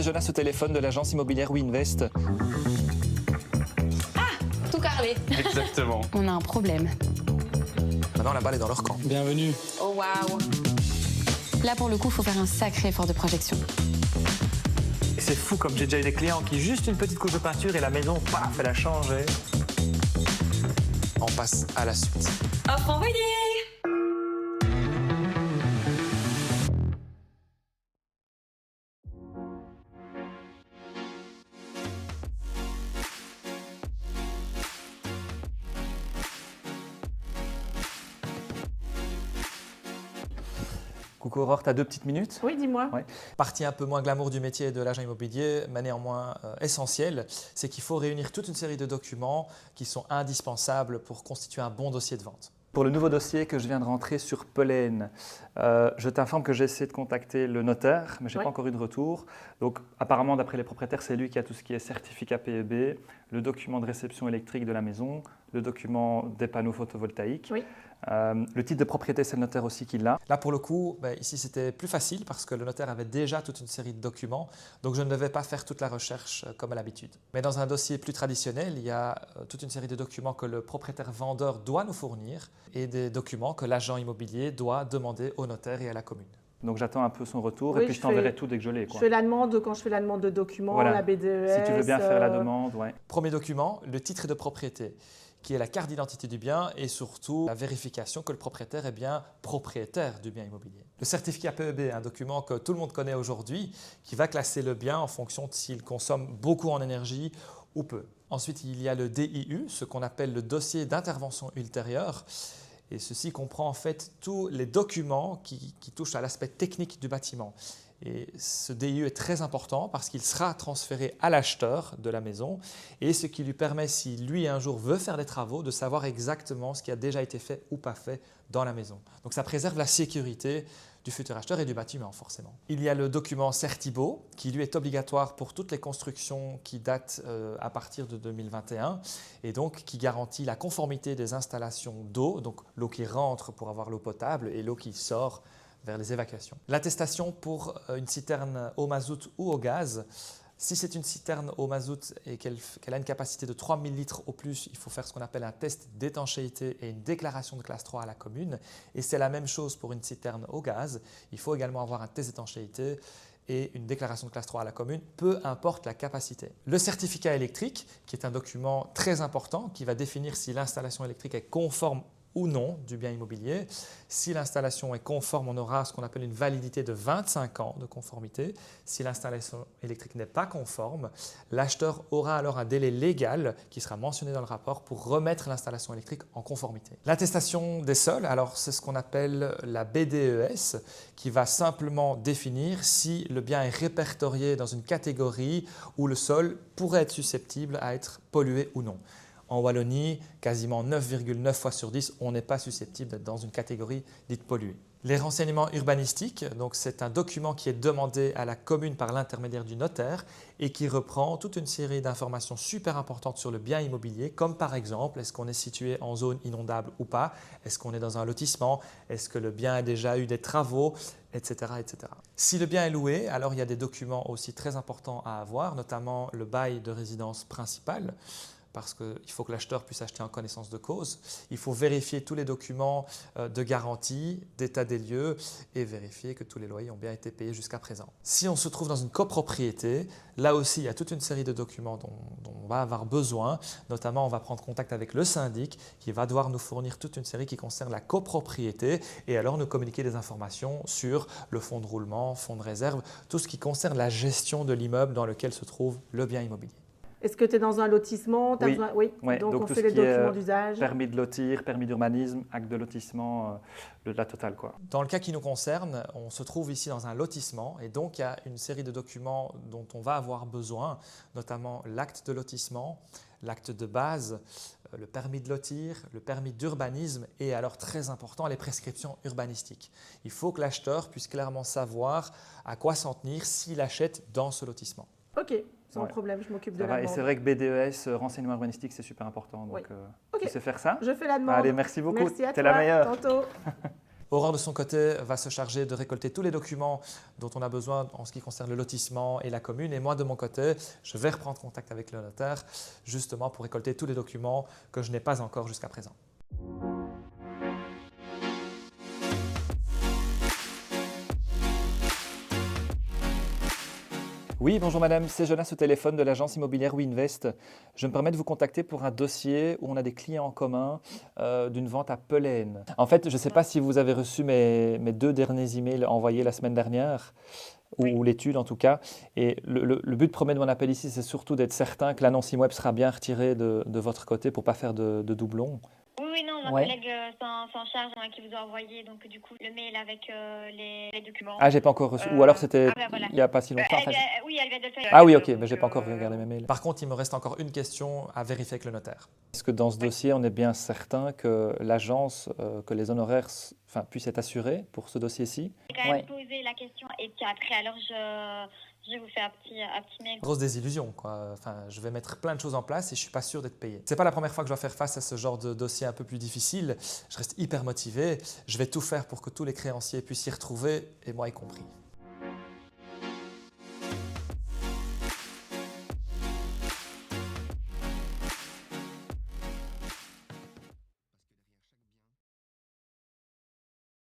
Jonas au téléphone de l'agence immobilière WeInvest. Tout carrelé. Exactement. On a un problème. Maintenant, la balle est dans leur camp. Bienvenue. Oh waouh. Là, pour le coup, il faut faire un sacré effort de projection. Et c'est fou comme j'ai déjà eu des clients qui juste une petite couche de peinture et la maison, paf, elle a changé. On passe à la suite. Offre envoyée. Coucou Aurore, tu as 2 petites minutes? Oui, dis-moi. Ouais. Partie un peu moins glamour du métier de l'agent immobilier, mais néanmoins essentielle, c'est qu'il faut réunir toute une série de documents qui sont indispensables pour constituer un bon dossier de vente. Pour le nouveau dossier que je viens de rentrer sur Polaine, je t'informe que j'ai essayé de contacter le notaire, mais je n'ai pas encore eu de retour. Donc apparemment, d'après les propriétaires, c'est lui qui a tout ce qui est certificat PEB, le document de réception électrique de la maison, le document des panneaux photovoltaïques. Oui. Le titre de propriété, c'est le notaire aussi qui l'a. Là, pour le coup, ici, c'était plus facile parce que le notaire avait déjà toute une série de documents. Donc, je ne devais pas faire toute la recherche comme à l'habitude. Mais dans un dossier plus traditionnel, il y a toute une série de documents que le propriétaire-vendeur doit nous fournir et des documents que l'agent immobilier doit demander au notaire et à la commune. Donc, j'attends un peu son retour et puis je t'enverrai tout dès que je l'ai. Je fais la demande quand je fais la demande de documents, voilà. la BDES. Si tu veux bien faire la demande, ouais. Premier document, le titre de propriété, qui est la carte d'identité du bien et surtout la vérification que le propriétaire est bien propriétaire du bien immobilier. Le certificat PEB, un document que tout le monde connaît aujourd'hui, qui va classer le bien en fonction de s'il consomme beaucoup en énergie ou peu. Ensuite, il y a le DIU, ce qu'on appelle le dossier d'intervention ultérieure. Et ceci comprend en fait tous les documents qui touchent à l'aspect technique du bâtiment. Et ce DIU est très important parce qu'il sera transféré à l'acheteur de la maison et ce qui lui permet, si lui un jour veut faire des travaux, de savoir exactement ce qui a déjà été fait ou pas fait dans la maison. Donc ça préserve la sécurité du futur acheteur et du bâtiment forcément. Il y a le document Certibo qui lui est obligatoire pour toutes les constructions qui datent à partir de 2021 et donc qui garantit la conformité des installations d'eau, donc l'eau qui rentre pour avoir l'eau potable et l'eau qui sort vers les évacuations. L'attestation pour une citerne au mazout ou au gaz. Si c'est une citerne au mazout et qu'elle a une capacité de 3000 litres au plus, il faut faire ce qu'on appelle un test d'étanchéité et une déclaration de classe 3 à la commune. Et c'est la même chose pour une citerne au gaz. Il faut également avoir un test d'étanchéité et une déclaration de classe 3 à la commune, peu importe la capacité. Le certificat électrique, qui est un document très important qui va définir si l'installation électrique est conforme ou non du bien immobilier. Si l'installation est conforme, on aura ce qu'on appelle une validité de 25 ans de conformité. Si l'installation électrique n'est pas conforme, l'acheteur aura alors un délai légal qui sera mentionné dans le rapport pour remettre l'installation électrique en conformité. L'attestation des sols, alors c'est ce qu'on appelle la BDES qui va simplement définir si le bien est répertorié dans une catégorie où le sol pourrait être susceptible à être pollué ou non. En Wallonie, quasiment 9,9 fois sur 10, on n'est pas susceptible d'être dans une catégorie dite polluée. Les renseignements urbanistiques, donc c'est un document qui est demandé à la commune par l'intermédiaire du notaire et qui reprend toute une série d'informations super importantes sur le bien immobilier, comme par exemple, est-ce qu'on est situé en zone inondable ou pas, est-ce qu'on est dans un lotissement, est-ce que le bien a déjà eu des travaux, etc., etc. Si le bien est loué, alors il y a des documents aussi très importants à avoir, notamment le bail de résidence principale, parce qu'il faut que l'acheteur puisse acheter en connaissance de cause. Il faut vérifier tous les documents de garantie, d'état des lieux et vérifier que tous les loyers ont bien été payés jusqu'à présent. Si on se trouve dans une copropriété, là aussi, il y a toute une série de documents dont on va avoir besoin. Notamment, on va prendre contact avec le syndic qui va devoir nous fournir toute une série qui concerne la copropriété et alors nous communiquer des informations sur le fonds de roulement, fonds de réserve, tout ce qui concerne la gestion de l'immeuble dans lequel se trouve le bien immobilier. Est-ce que tu es dans un lotissement? Oui. Oui. Ouais, donc on tout fait ce les qui est, documents d'usage. Permis de lotir, permis d'urbanisme, acte de lotissement, la totale, quoi. Dans le cas qui nous concerne, on se trouve ici dans un lotissement et donc il y a une série de documents dont on va avoir besoin, notamment l'acte de lotissement, l'acte de base, le permis de lotir, le permis d'urbanisme et alors très important, les prescriptions urbanistiques. Il faut que l'acheteur puisse clairement savoir à quoi s'en tenir s'il achète dans ce lotissement. Ok, sans problème, je m'occupe de la demande. Et c'est vrai que BDES, renseignement urbanistique, c'est super important. Donc, tu sais faire ça? Je fais la demande. Allez, merci beaucoup. Merci à T'es toi. la meilleure. Tantôt. Aurore, de son côté, va se charger de récolter tous les documents dont on a besoin en ce qui concerne le lotissement et la commune. Et moi, de mon côté, je vais reprendre contact avec le notaire justement pour récolter tous les documents que je n'ai pas encore jusqu'à présent. Oui, bonjour madame, c'est Jonas au téléphone de l'agence immobilière Winvest. Je me permets de vous contacter pour un dossier où on a des clients en commun d'une vente à Pelaine. En fait, je ne sais pas si vous avez reçu mes 2 derniers emails envoyés la semaine dernière, ou l'étude en tout cas. Et le but premier de mon appel ici, c'est surtout d'être certain que l'annonce web sera bien retirée de votre côté pour ne pas faire de doublons. Oui, non, ma collègue s'en charge, qui vous a envoyé donc du coup le mail avec les documents. Ah, j'ai pas encore reçu. Ou alors c'était voilà. il n'y a pas si longtemps. Oui, elle vient de le faire. Ah oui, ok, mais j'ai pas encore regardé mes mails. Par contre, il me reste encore une question à vérifier avec le notaire. Est-ce que dans ce dossier, on est bien certain que l'agence, que les honoraires puissent être assurés pour ce dossier-ci? J'ai quand même posé la question et puis après, alors je vous fais un petit mail. Grosse désillusion, quoi. Je vais mettre plein de choses en place et je suis pas sûr d'être payé. C'est pas la première fois que je dois faire face à ce genre de dossier un peu plus difficile. Je reste hyper motivé. Je vais tout faire pour que tous les créanciers puissent s'y retrouver, et moi y compris.